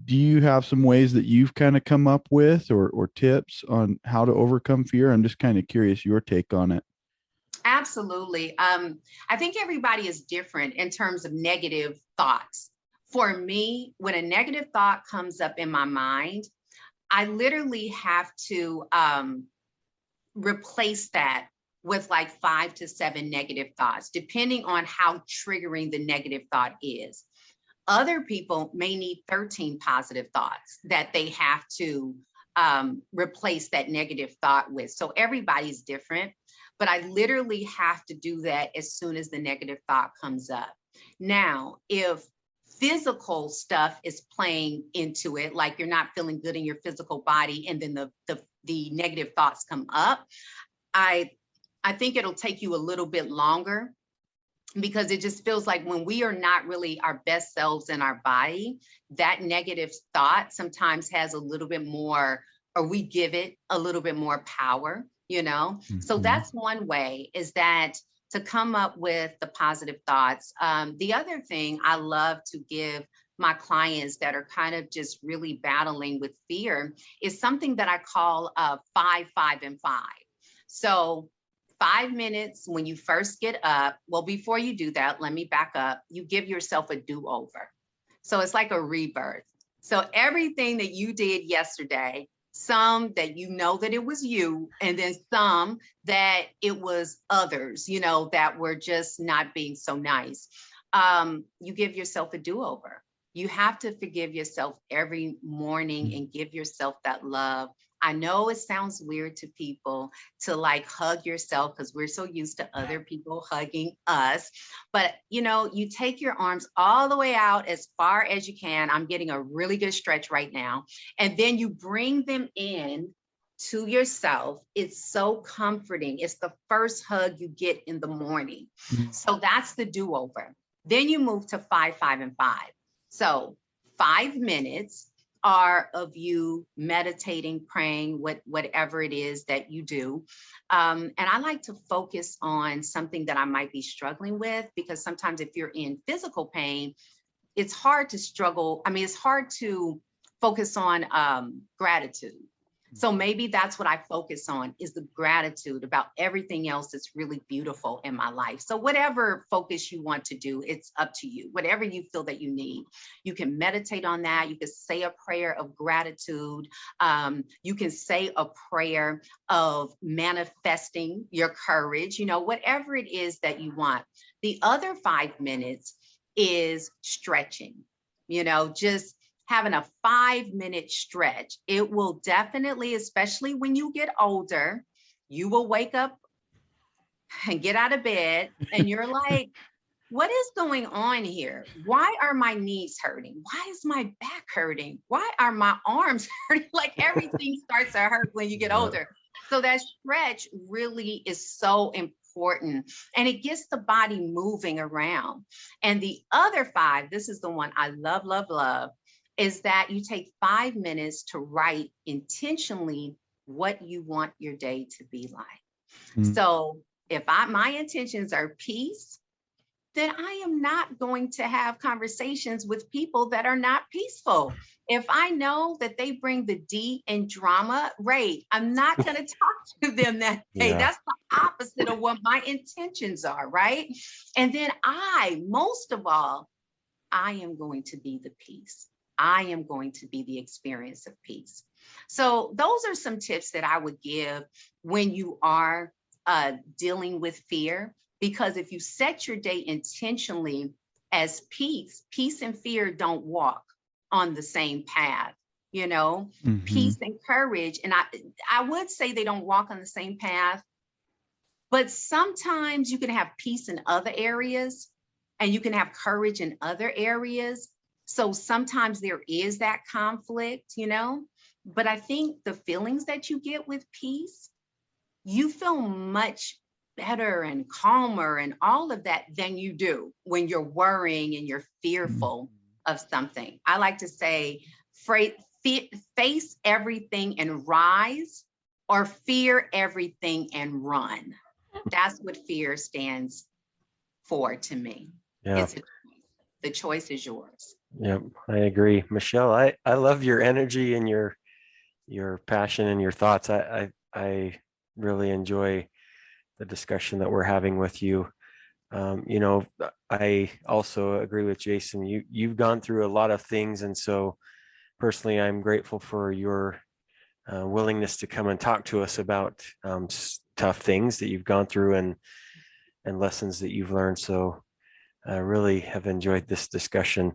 do you have some ways that you've kind of come up with or tips on how to overcome fear? I'm just kind of curious your take on it. Absolutely. I think everybody is different in terms of negative thoughts. For me, when a negative thought comes up in my mind, I literally have to replace that with like 5 to 7 negative thoughts, depending on how triggering the negative thought is. Other people may need 13 positive thoughts that they have to replace that negative thought with. So everybody's different, but I literally have to do that as soon as the negative thought comes up. Now, if physical stuff is playing into it, like you're not feeling good in your physical body, and then the negative thoughts come up, I I think it'll take you a little bit longer, because it just feels like when we are not really our best selves in our body, that negative thought sometimes has a little bit more, or we give it a little bit more power, you know? So Mhm. that's one way, is that to come up with the positive thoughts. The other thing I love to give my clients that are kind of just really battling with fear is something that I call 5, 5, and 5. So 5 minutes when you first get up. Well, before you do that, let me back up. You give yourself a do over. So it's like a rebirth. So everything that you did yesterday, some that you know that it was you, and then some that it was others, that were just not being so nice. You give yourself a do over. You have to forgive yourself every morning and give yourself that love. I know it sounds weird to people to like hug yourself, because we're so used to other people hugging us. But you take your arms all the way out as far as you can. I'm getting a really good stretch right now. And then you bring them in to yourself. It's so comforting. It's the first hug you get in the morning. Mhm. So that's the do over. Then you move to 5, 5, and 5. So 5 minutes are of you meditating, praying, whatever it is that you do. And I like to focus on something that I might be struggling with, because sometimes if you're in physical pain, it's hard to struggle. I mean, it's hard to focus on gratitude. So maybe that's what I focus on, is the gratitude about everything else that's really beautiful in my life. So whatever focus you want to do, it's up to you. Whatever you feel that you need, you can meditate on that. You can say a prayer of gratitude. You can say a prayer of manifesting your courage, whatever it is that you want. The other 5 minutes is stretching, just having a 5 minute stretch. It will definitely, especially when you get older, you will wake up and get out of bed and you're like, what is going on here? Why are my knees hurting? Why is my back hurting? Why are my arms hurting? Like everything starts to hurt when you get Yeah. older. So that stretch really is so important, and it gets the body moving around. And the other 5, this is the one I love, love, love, is that you take 5 minutes to write intentionally what you want your day to be like. Mhm. So if my intentions are peace, then I am not going to have conversations with people that are not peaceful. If I know that they bring the D in drama, right, I'm not going to talk to them that day. Yeah. That's the opposite of what my intentions are, right? And then most of all, I am going to be the peace. I am going to be the experience of peace. So those are some tips that I would give when you are dealing with fear, because if you set your day intentionally as peace, peace and fear don't walk on the same path, Mhm. peace and courage. And I would say they don't walk on the same path, but sometimes you can have peace in other areas and you can have courage in other areas. So sometimes there is that conflict, but I think the feelings that you get with peace, you feel much better and calmer and all of that than you do when you're worrying and you're Mhm. fearful of something. I like to say, face everything and rise, or fear everything and run. That's what fear stands for to me. Yeah. It's the choice is yours. Yep, I agree. Michelle, I love your energy and your passion and your thoughts. I really enjoy the discussion that we're having with you. You know, I also agree with Jason. You've gone through a lot of things, and so personally, I'm grateful for your willingness to come and talk to us about tough things that you've gone through and lessons that you've learned. So I really have enjoyed this discussion.